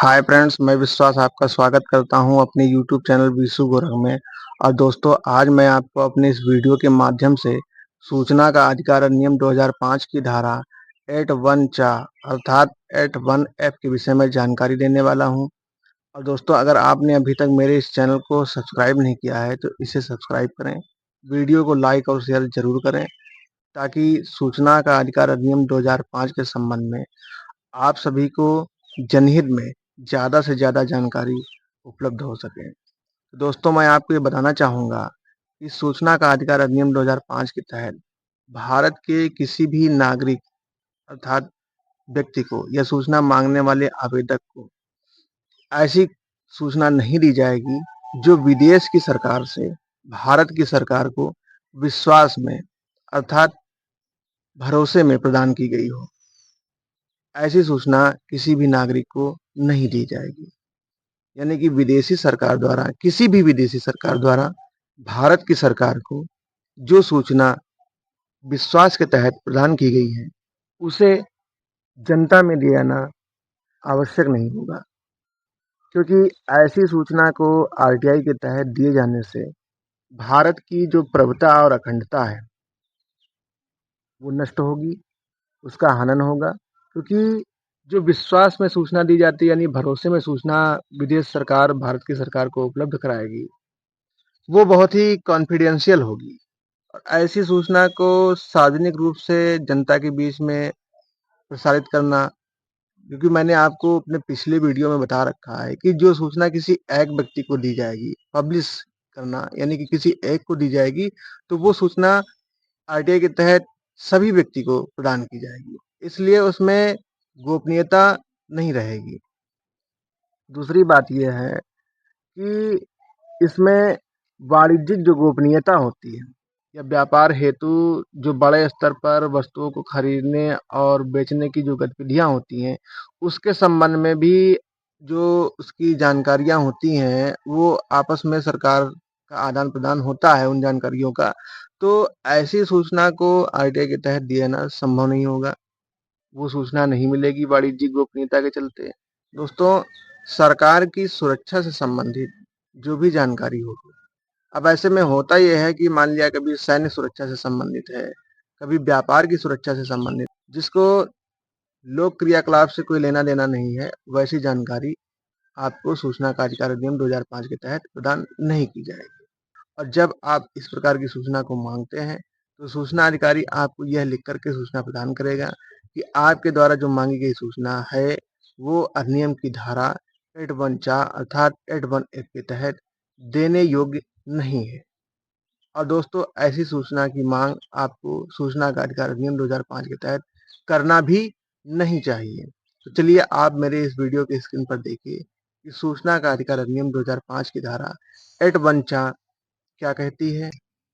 Hi friends, मैं विश्वास आपका स्वागत करता हूं अपने यूट्यूब चैनल विशु गोरख में। और दोस्तों, आज मैं आपको अपने इस वीडियो के माध्यम से सूचना का अधिकार अधिनियम 2005 की धारा 81 चा अर्थात 81 एफ के विषय में जानकारी देने वाला हूं। और दोस्तों, अगर आपने अभी तक मेरे इस चैनल को सब्सक्राइब नहीं किया है तो इसे सब्सक्राइब करें, वीडियो को लाइक और शेयर जरूर करें, ताकि सूचना का अधिकार अधिनियम 2005 के संबंध में आप सभी को जनहित में ज़्यादा से ज़्यादा जानकारी उपलब्ध हो सके। तो दोस्तों, मैं आपको ये बताना चाहूँगा कि सूचना का अधिकार अधिनियम 2005 के तहत भारत के किसी भी नागरिक अर्थात व्यक्ति को या सूचना मांगने वाले आवेदक को ऐसी सूचना नहीं दी जाएगी जो विदेश की सरकार से भारत की सरकार को विश्वास में अर्थात भरोसे में प्रदान की गई हो। ऐसी सूचना किसी भी नागरिक को नहीं दी जाएगी। यानी कि विदेशी सरकार द्वारा, किसी भी विदेशी सरकार द्वारा भारत की सरकार को जो सूचना विश्वास के तहत प्रदान की गई है, उसे जनता में दिया जाना आवश्यक नहीं होगा, क्योंकि ऐसी सूचना को आरटीआई के तहत दिए जाने से भारत की जो प्रभुता और अखंडता है वो नष्ट होगी, उसका हनन होगा। क्योंकि जो विश्वास में सूचना दी जाती है, यानी भरोसे में सूचना विदेश सरकार भारत की सरकार को उपलब्ध कराएगी, वो बहुत ही कॉन्फिडेंशियल होगी। और ऐसी सूचना को सार्वजनिक रूप से जनता के बीच में प्रसारित करना, क्योंकि मैंने आपको अपने पिछले वीडियो में बता रखा है कि जो सूचना किसी एक व्यक्ति को दी जाएगी, पब्लिश करना यानी कि किसी एक को दी जाएगी, तो वो सूचना आरटीआई के तहत सभी व्यक्ति को प्रदान की जाएगी, इसलिए उसमें गोपनीयता नहीं रहेगी। दूसरी बात यह है कि इसमें वाणिज्यिक जो गोपनीयता होती है या व्यापार हेतु जो बड़े स्तर पर वस्तुओं को खरीदने और बेचने की जो गतिविधियां होती हैं, उसके संबंध में भी जो उसकी जानकारियां होती हैं, वो आपस में सरकार का आदान प्रदान होता है उन जानकारियों का। तो ऐसी सूचना को आरटीआई के तहत दिया जाना संभव नहीं होगा, वो सूचना नहीं मिलेगी वाणिज्यिक गोपनीयता के चलते। दोस्तों, सरकार की सुरक्षा से संबंधित जो भी जानकारी होगी, अब ऐसे में होता यह है कि मान लिया कभी सैन्य सुरक्षा से संबंधित है, कभी व्यापार की सुरक्षा से संबंधित, जिसको लोक क्रियाकलाप से कोई लेना देना नहीं है, वैसी जानकारी आपको सूचना का अधिकार अधिनियम 2005 के तहत प्रदान नहीं की जाएगी। और जब आप इस प्रकार की सूचना को मांगते हैं, तो सूचना अधिकारी आपको यह लिख करके सूचना प्रदान करेगा कि आपके द्वारा जो मांगी गई सूचना है, वो अधिनियम की धारा 81 अर्थात 81 एफ के तहत देने योग्य नहीं है। और दोस्तों, ऐसी सूचना की मांग आपको सूचना का अधिकार अधिनियम 2005 के तहत करना भी नहीं चाहिए। तो चलिए, आप मेरे इस वीडियो के स्क्रीन पर देखिए कि सूचना का अधिकार अधिनियम 2005 की धारा 81 क्या कहती है।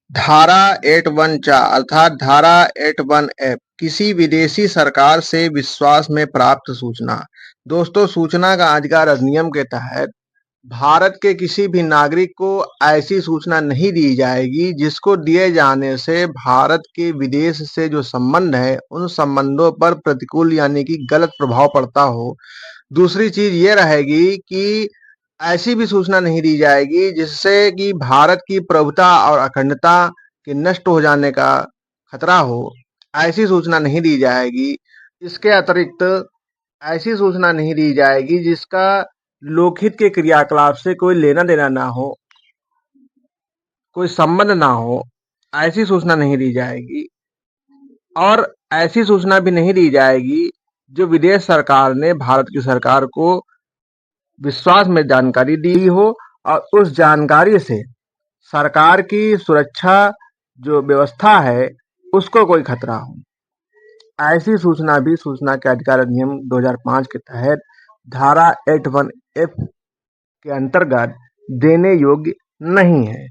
धारा 81 अर्थात धारा 81 एफ, किसी विदेशी सरकार से विश्वास में प्राप्त सूचना। दोस्तों, सूचना का अधिकार अधिनियम के तहत भारत के किसी भी नागरिक को ऐसी सूचना नहीं दी जाएगी जिसको दिए जाने से भारत के विदेश से जो संबंध है, उन संबंधों पर प्रतिकूल यानी कि गलत प्रभाव पड़ता हो। दूसरी चीज ये रहेगी कि ऐसी भी सूचना नहीं दी जाएगी जिससे कि भारत की प्रभुता और अखंडता के नष्ट हो जाने का खतरा हो। ऐसी सूचना नहीं दी जाएगी। इसके अतिरिक्त ऐसी सूचना नहीं दी जाएगी जिसका लोकहित के क्रियाकलाप से कोई लेना देना ना हो, कोई संबंध ना हो, ऐसी सूचना नहीं दी जाएगी। और ऐसी सूचना भी नहीं दी जाएगी जो विदेश सरकार ने भारत की सरकार को विश्वास में जानकारी दी हो और उस जानकारी से सरकार की सुरक्षा जो व्यवस्था है उसको कोई खतरा हो। ऐसी सूचना भी सूचना के अधिकार अधिनियम 2005 के तहत धारा 81 एफ के अंतर्गत देने योग्य नहीं है।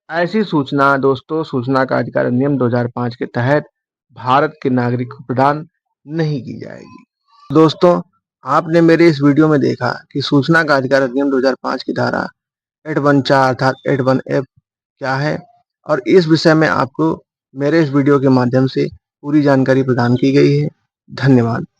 ऐसी सूचना दोस्तों सूचना का अधिकार अधिनियम 2005 के तहत भारत के नागरिक को प्रदान नहीं की जाएगी। दोस्तों, आपने मेरे इस वीडियो में देखा कि सूचना का अधिकार अधिनियम 2005 की धारा 81 अर्थात 81 एफ क्या है, और इस विषय में आपको मेरे इस वीडियो के माध्यम से पूरी जानकारी प्रदान की गई है। धन्यवाद।